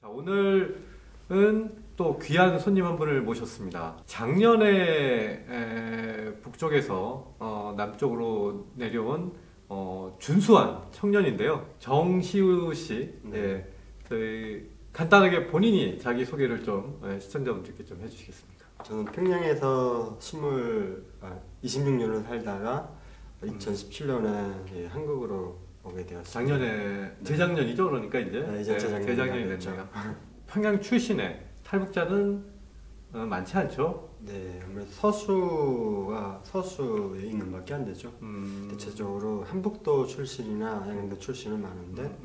자, 오늘은 또 귀한 손님 한 분을 모셨습니다. 작년에 북쪽에서 남쪽으로 내려온 준수한 청년인데요. 정시우 씨. 네. 저희 간단하게 본인이 자기 소개를 좀 시청자분들께 좀 해주시겠습니까? 저는 평양에서 26년을 살다가 2017년에 한국으로 오게 되었습니다. 작년에 재작년이죠, 그러니까 이제. 네, 이제 재작년이 됐네요. 평양 출신의 탈북자는 많지 않죠? 네, 아무래도 서수에 있는 밖에 안 되죠. 대체적으로 한북도 출신이나 양양도 출신은 많은데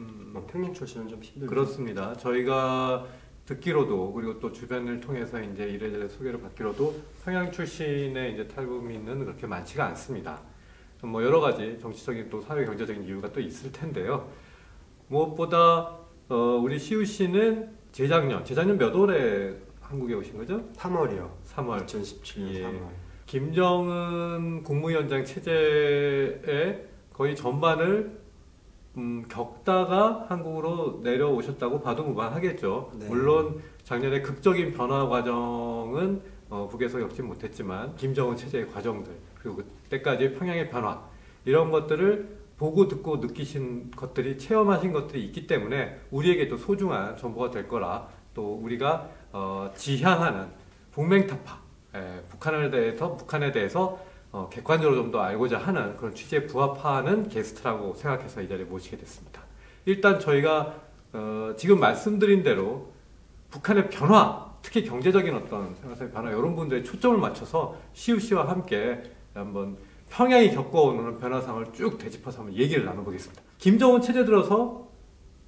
평양 출신은 좀 힘들죠. 그렇습니다. 저희가 듣기로도 그리고 또 주변을 통해서 이제 이래저래 소개를 받기로도 평양 출신의 이제 탈북민은 그렇게 많지가 않습니다. 뭐 여러 가지 정치적인 또 사회 경제적인 이유가 또 있을 텐데요. 무엇보다 우리 시우 씨는 재작년 몇 월에 한국에 오신 거죠? 3월이요. 3월. 2017년 예. 3월. 김정은 국무위원장 체제의 거의 전반을 겪다가 한국으로 내려오셨다고 봐도 무방하겠죠. 네. 물론 작년에 극적인 변화 과정은 북에서 겪지 못했지만 김정은 체제의 과정들 그리고 그때까지 평양의 변화 이런 것들을 보고 듣고 느끼신 것들이 체험하신 것들이 있기 때문에 우리에게도 소중한 정보가 될 거라 또 우리가 지향하는 북맹타파 북한에 대해서 객관적으로 좀 더 알고자 하는 그런 취지에 부합하는 게스트라고 생각해서 이 자리에 모시게 됐습니다. 일단 저희가 지금 말씀드린 대로 북한의 변화, 특히 경제적인 어떤 생활상의 변화 이런 분들에 초점을 맞춰서 시우 씨와 함께 한번 평양이 겪어오는 변화상을 쭉 되짚어서 한번 얘기를 나눠보겠습니다. 김정은 체제 들어서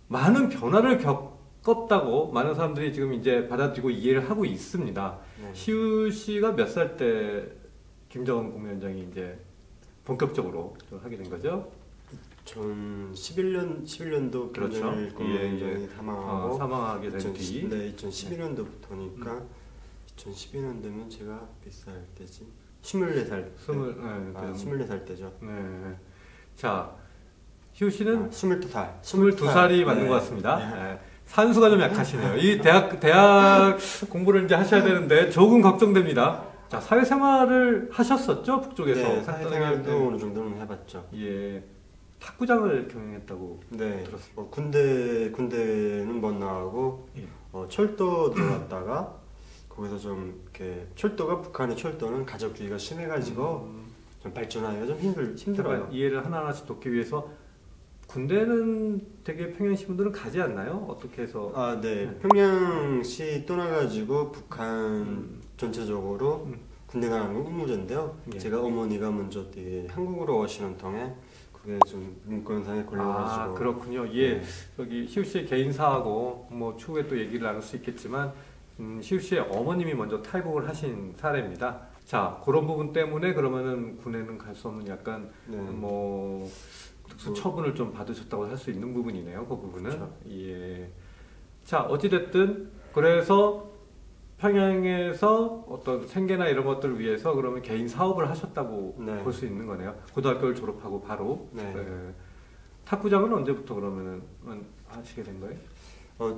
많은 변화를 겪었다고 많은 사람들이 지금 이제 받아들이고 이해를 하고 있습니다. 네. 시우 씨가 몇 살 때 김정은 국무위원장이 이제 본격적으로 좀 하게 된 거죠? 전 11년도 그렇죠. 김정일 국무위원장이 사망하고 사망하게 된 뒤. 네, 2012년도부터니까 2012년 되면 제가 몇 살 때지? 24살. 24살 때죠. 네. 자, 시우 씨는 22살. 22살이 맞는 것 같습니다. 네. 산수가 좀 약하시네요. 이 대학 공부를 이제 하셔야 되는데 조금 걱정됩니다. 자, 사회생활을 하셨었죠? 북쪽에서. 네, 사회생활도 어느 정도는 해봤죠. 예. 탁구장을 경영했다고 네. 들었습니다. 군대는 못 나가고 예. 철도 들어갔다가 거기서 좀 이렇게 북한의 철도는 가족주의가 심해가지고 좀 발전하기가 좀 힘들어요. 이해를 하나하나씩 돕기 위해서 군대는 되게 평양시 분들은 가지 않나요? 어떻게 해서? 아, 네. 평양시 떠나가지고 북한 전체적으로 군대 나가는 건 의무제인데요. 예. 제가 어머니가 먼저 한국으로 오시는 통에 그게 좀 문건상에 걸려가지고. 아, 그렇군요. 예. 네. 여기 시우 씨의 개인사하고 뭐 추후에 또 얘기를 나눌 수 있겠지만 시우 씨의 어머님이 먼저 탈북을 하신 사례입니다. 자, 그런 부분 때문에 그러면은 군에는 갈 수 없는 약간 네. 뭐 특수 처분을 좀 받으셨다고 할 수 있는 부분이네요. 그 부분은. 그렇죠. 예. 자, 어찌됐든 그래서 평양에서 어떤 생계나 이런 것들을 위해서 그러면 개인 사업을 하셨다고 네. 볼 수 있는 거네요. 고등학교를 졸업하고 바로. 네. 탁구장은 언제부터 그러면은 하시게 된 거예요?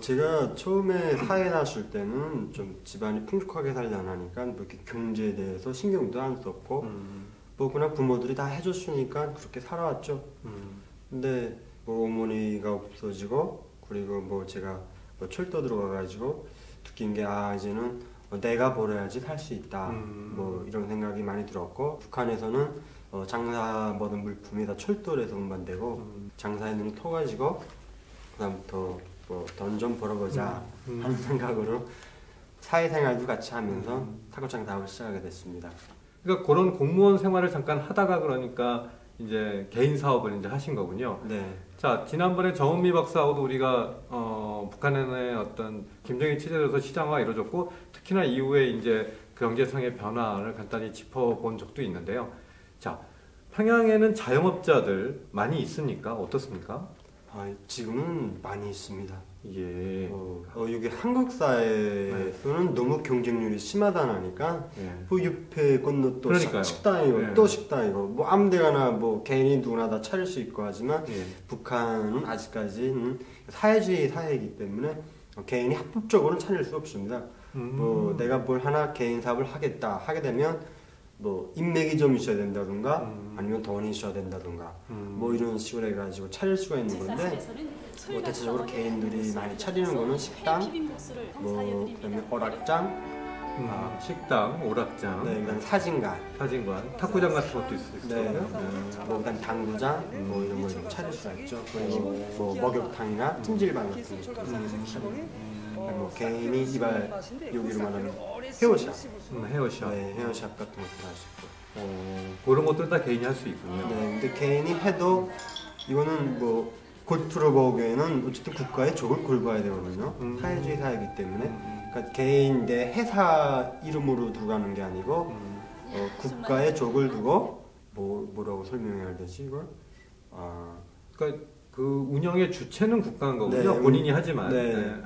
제가 처음에 사회 나왔을 때는 좀 집안이 풍족하게 살지 않으니까 뭐 이렇게 경제에 대해서 신경도 안 썼고 뭐 그냥 부모들이 다 해줬으니까 그렇게 살아왔죠. 근데 뭐 어머니가 없어지고 그리고 뭐 제가 뭐 철도 들어가가지고 느낀 게 이제는 내가 벌어야지 살 수 있다. 뭐 이런 생각이 많이 들었고 북한에서는 장사 모든 물품이 다 철도에서 운반되고 장사에 눈이 터가지고 그다음부터 뭐 돈 좀 벌어보자 하는 생각으로 사회생활도 같이 하면서 탁구장 사업을 시작하게 됐습니다. 그러니까 그런 공무원 생활을 잠깐 하다가 그러니까 이제 개인 사업을 이제 하신 거군요. 네. 자, 지난번에 정은미 박사하고도 우리가 북한의 어떤 김정일 체제에서 시장화가 이루어졌고 특히나 이후에 이제 경제상의 변화를 간단히 짚어본 적도 있는데요. 자, 평양에는 자영업자들 많이 있습니까? 어떻습니까? 지금은 많이 있습니다. 예. 이게 한국 사회에서는 너무 경쟁률이 심하다니까 예. 그 옆에 건너 또 그러니까요. 식당이고 예. 또 식당이고 뭐 아무데가나 뭐 개인이 누구나 다 차릴 수 있고 하지만 예. 북한은 아직까지는 사회주의 사회이기 때문에 개인이 합법적으로는 차릴 수 없습니다. 뭐 내가 뭘 하나 개인 사업을 하게 되면 뭐 인맥이 좀 있어야 된다든가 아니면 돈이 있어야 된다든가 뭐 이런 식으로 해가지고 차릴 수가 있는 건데 뭐 대체적으로 개인들이 많이 차리는 거는 식당, 뭐 그다음에 오락장, 식당, 오락장, 네, 그다음에 사진관, 탁구장 같은 것도 있을 네, 거예요. 뭐 그다음 당구장, 뭐 이런 걸 좀 차릴 수가 있죠. 그리고 뭐 목욕탕이나 찜질방 같은 거, 뭐 개인이 이발 여기로 말하면 헤어샵, 헤어샵, 네, 헤어샵 같은 것도 할 수 있고, 그런 것들 다 개인이 할 수 있군요. 네, 근데 개인이 해도 이거는 뭐 골프로 보기에는 어쨌든 국가의 족을 굴봐야 되거든요. 사회주의 사회이기 때문에. 그러니까 개인 내 회사 이름으로 들어가는 게 아니고 국가의 족을 두고 뭐라고 설명해야 되지 이걸? 그러니까 그 운영의 주체는 국가인 거군요. 네, 본인이 하지만.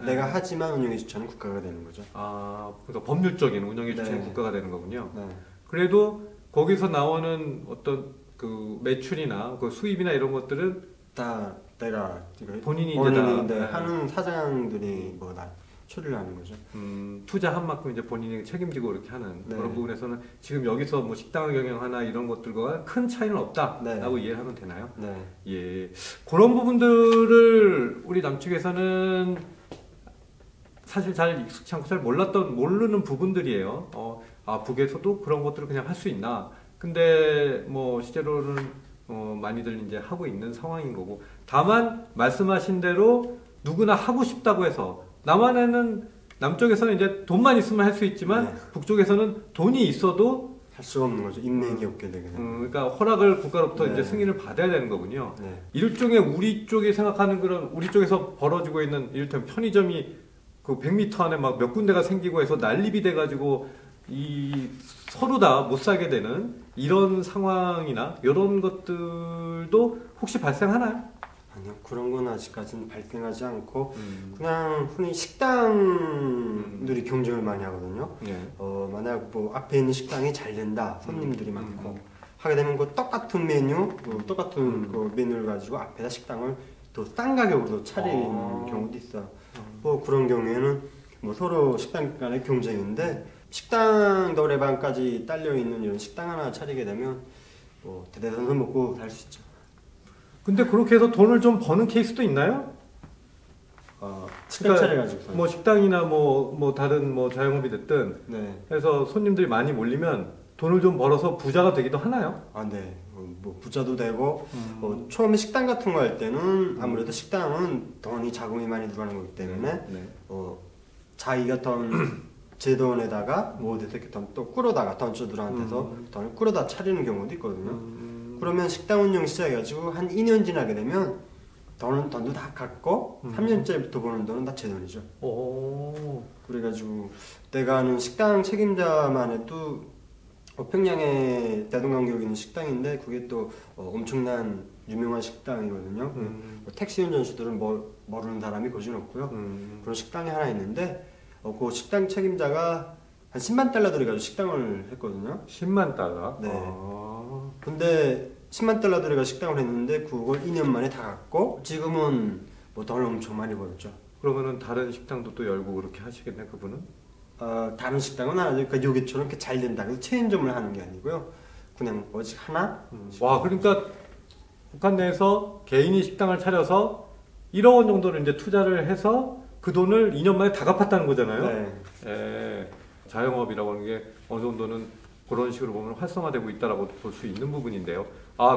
내가 하지만 운영의 주체는 국가가 되는 거죠. 그러니까 법률적인 운영의 주체는 네. 국가가 되는 거군요. 네. 그래도 거기서 나오는 어떤 그 매출이나 그 수입이나 이런 것들은 다 내가 본인이 이제 다 네, 하는 사장들이 뭐 다 처리를 하는 거죠. 투자한 만큼 이제 본인이 책임지고 이렇게 하는 네. 그런 부분에서는 지금 여기서 뭐 식당을 경영하나 이런 것들과 큰 차이는 없다라고 네. 이해를 하면 되나요? 네. 예, 그런 부분들을 우리 남측에서는 사실 잘 익숙치 않고 잘 모르는 부분들이에요. 북에서도 그런 것들을 그냥 할 수 있나? 근데 뭐 실제로는 많이들 이제 하고 있는 상황인 거고. 다만 말씀하신 대로 누구나 하고 싶다고 해서 남쪽에서는 이제 돈만 있으면 할 수 있지만 네. 북쪽에서는 돈이 있어도 할 수가 없는 거죠. 인맥이 없게 되게 되는. 그러니까 허락을 국가로부터 네. 이제 승인을 받아야 되는 거군요. 네. 일종의 우리 쪽이 생각하는 그런 우리 쪽에서 벌어지고 있는 이를테면 편의점이 그 100m 안에 막 몇 군데가 생기고 해서 난립이 돼가지고 이 서로 다 못 살게 되는 이런 상황이나 이런 것들도 혹시 발생하나요? 아니요, 그런 건 아직까지는 발생하지 않고 그냥 흔히 식당들이 경쟁을 많이 하거든요. 예. 만약 뭐 앞에 있는 식당이 잘 된다, 손님들이 많고 하게 되면 그 똑같은 메뉴, 똑같은 그 메뉴를 가지고 앞에다 식당을 더 싼 가격으로 차리는 경우도 있어요. 뭐 그런 경우에는 뭐 서로 식당 간의 경쟁인데 식당 노래방까지 딸려 있는 이런 식당 하나 차리게 되면 뭐 대대손손 먹고 살 수 있죠. 근데 그렇게 해서 돈을 좀 버는 케이스도 있나요? 식당 차려가지고 뭐 식당이나 뭐 다른 뭐 자영업이 됐든 네. 해서 손님들이 많이 몰리면 돈을 좀 벌어서 부자가 되기도 하나요? 네. 뭐 부자도 되고 처음에 식당 같은 거 할 때는 아무래도 식당은 돈이 자금이 많이 들어가는 거기 때문에 네. 자기가 제 돈에다가 뭐 어디서 이렇게 또 끌어다가 던주들한테서 돈을 끌어다 차리는 경우도 있거든요. 그러면 식당 운영 시작해가지고 한 2년 지나게 되면 돈도 다 갚고 3년째부터 버는 돈은 다 제 돈이죠. 오. 그래가지고 내가 아는 식당 책임자만 해도 평양에 대동강교에 있는 식당인데 그게 또 엄청난 유명한 식당이거든요. 택시 운전수들은 모르는 사람이 거진 없고요. 그런 식당이 하나 있는데 그 식당 책임자가 한 10만 달러 들여가지고 식당을 했거든요. 10만 달러? 네. 근데 10만 달러 들여가 식당을 했는데 그걸 2년 만에 다 갚고 지금은 뭐 돈을 엄청 많이 벌었죠. 그러면은 다른 식당도 또 열고 그렇게 하시겠네 그분은? 다른 식당은 안 하죠. 그러니까 여기처럼 이렇게 잘 된다. 그래서 체인점을 하는 게 아니고요. 그냥 오직 하나. 와, 그러니까 북한 내에서 개인이 식당을 차려서 1억 원 정도를 이제 투자를 해서 그 돈을 2년 만에 다 갚았다는 거잖아요. 네. 예, 자영업이라고 하는 게 어느 정도는 그런 식으로 보면 활성화되고 있다라고 볼 수 있는 부분인데요.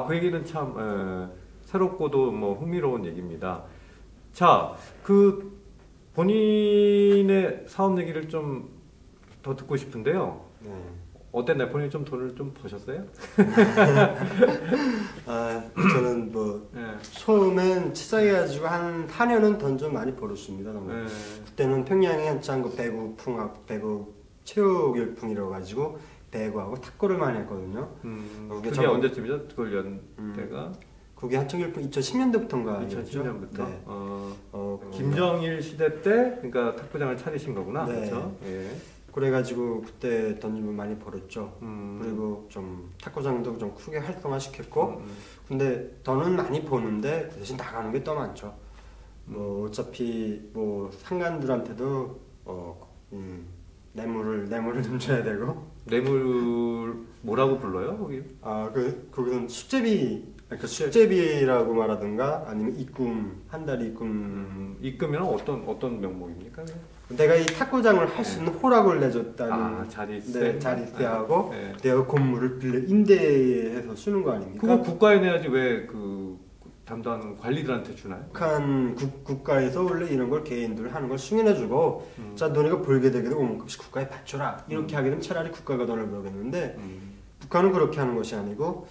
그 얘기는 참 새롭고도 뭐 흥미로운 얘기입니다. 자, 그 본인의 사업 얘기를 좀 더 듣고 싶은데요. 네. 어땠나요? 본인이 좀 돈을 좀 버셨어요? 저는 뭐 예. 처음엔 시작해가지고 한 4년은 돈 좀 많이 벌었습니다. 정말. 그때는 평양에 한창 그 배구 체육 열풍이라고 가지고 배구하고 탁구를 많이 했거든요. 그게 언제쯤이죠? 그걸 연 때가? 그게 한창 열풍 2010년도부터인가 2010년부터. 네. 김정일 시대 때 그러니까 탁구장을 차리신 거구나. 네. 그렇죠? 예. 그래가지고 그때 돈 좀 많이 벌었죠. 그리고 좀 탁구장도 좀 크게 활성화시켰고 근데 돈은 많이 버는데 그 대신 나가는 게 더 많죠. 뭐 어차피 뭐 상관들한테도 뇌물을 좀 줘야 되고. 뇌물 뭐라고 불러요 거기? 거기서는 숙제비, 그러니까 숙제비라고 말하든가 아니면 입금, 한 달 입금. 입금이란 어떤 명목입니까? 내가 이 탁구장을 할 수 있는 허락을 내줬다는. 자리세. 네, 자리세하고 네. 내가 건물을 빌려 임대해서 쓰는 거 아닙니까? 그거 국가에 내야지 왜 그 담당 관리들한테 주나요? 북한 국가에서 원래 이런 걸 개인들 하는 걸 승인해주고, 자 너네가 벌게 되게 되면 5만큼씩 국가에 바쳐라 이렇게 하게 되면 차라리 국가가 돈을 벌겠는데, 북한은 그렇게 하는 것이 아니고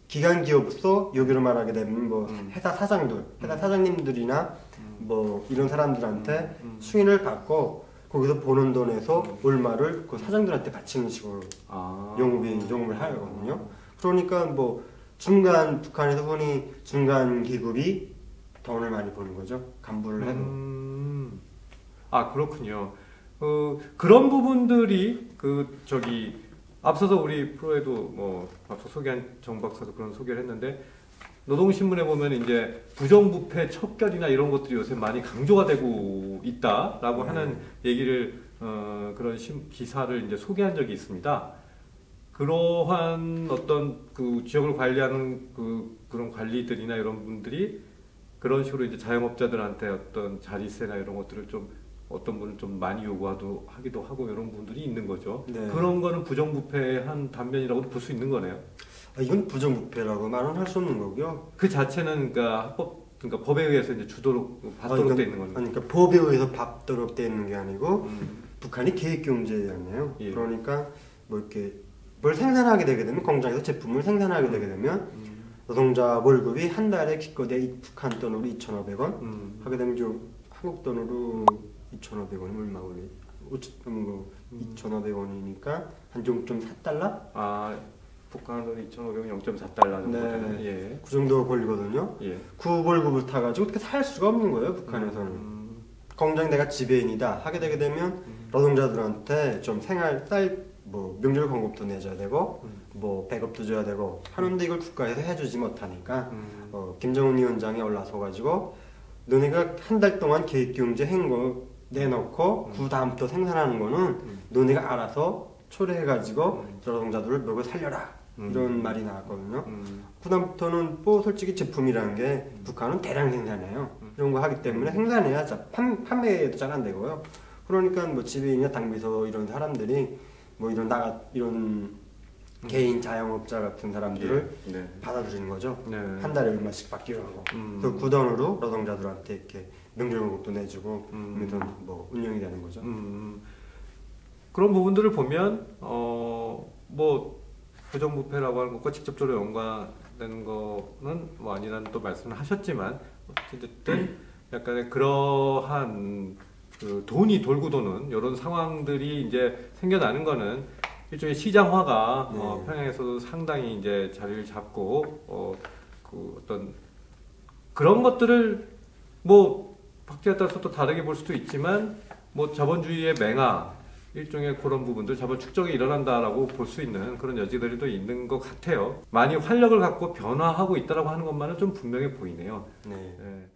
기관 기업으로서 여기로 말하게 되면 뭐 회사 사장님들이나 뭐 이런 사람들한테 승인을 받고 거기서 버는 돈에서 얼마를 그 사장들한테 바치는 식으로 용업을 하거든요. 그러니까 뭐 북한에서 흔히 중간 기급이 돈을 많이 버는 거죠. 간부를 해도. 그렇군요. 그런 부분들이 앞서서 우리 프로에도 뭐 앞서 소개한 정 박사도 그런 소개를 했는데, 노동신문에 보면 이제 부정부패 척결이나 이런 것들이 요새 많이 강조가 되고 있다라고 하는 얘기를 그런 기사를 이제 소개한 적이 있습니다. 그러한 어떤 그 지역을 관리하는 그런 관리들이나 이런 분들이 그런 식으로 이제 자영업자들한테 어떤 자리세나 이런 것들을 좀 어떤 분은 좀 많이 요구하기도 하고 이런 분들이 있는 거죠. 네. 그런 거는 부정부패한 단면이라고도 볼 수 있는 거네요. 이건 부정부패라고 말은 할 수 없는 거고요. 그 자체는 그러니까 법에 의해서 이제 받도록 돼 있는 겁니다. 그러니까 법에 의해서 받도록 돼 있는 게 아니고 북한이 계획경제였네요. 예. 그러니까 뭐 이렇게 뭘 생산하게 되게 되면, 공장에서 제품을 생산하게 되게 되면 노동자 월급이 한 달에 기껏해 북한 돈으로 2,500원 하게 되면 좀 한국 돈으로 2,500원이 얼마 걸리? 2,500원이니까 한 0.4달러? 북한은 2,500원 0.4달러 정도 되는. 네. 예. 그 정도 걸리거든요. 예. 그 월급을 타가지고 어떻게 살 수가 없는 거예요, 북한에서는. 공장 내가 지배인이다 하게 되게 되면 노동자들한테 좀 뭐 명절 공급도 내줘야 되고 뭐 배급도 줘야 되고 하는데 이걸 국가에서 해주지 못하니까 김정은 위원장이 올라서 가지고 너네가 한 달 동안 계획경제 행거 내놓고 그 다음부터 생산하는 거는 너네가 알아서 초래해가지고 노동자들을 먹여 살려라 이런 말이 나왔거든요. 그 다음부터는 뭐 솔직히 제품이라는 게 북한은 대량 생산해요. 이런 거 하기 때문에 생산해야 판매도 잘 안 되고요. 그러니까 뭐 지배인이나 당비서 이런 사람들이 뭐 이런 개인 자영업자 같은 사람들을 받아들이는 거죠. 네. 한 달에 얼마씩 받기로 하고 그래서 그 돈으로 노동자들한테 이렇게 명절공급도 내주고 그러면서 뭐 운영이 되는 거죠. 그런 부분들을 보면 뭐 부정부패라고 하는 것과 직접적으로 연관되는 거는 뭐 아니라는 또 말씀을 하셨지만, 어쨌든 약간의 그러한 그 돈이 돌고 도는 이런 상황들이 이제 생겨나는 거는 일종의 시장화가 평양에서도 상당히 이제 자리를 잡고 그 어떤 그런 것들을 뭐 박제에 따라서 또 다르게 볼 수도 있지만, 뭐 자본주의의 맹아, 일종의 그런 부분들, 자본 축적이 일어난다라고 볼 수 있는 그런 여지들이 또 있는 것 같아요. 많이 활력을 갖고 변화하고 있다라고 하는 것만은 좀 분명해 보이네요. 네. 네.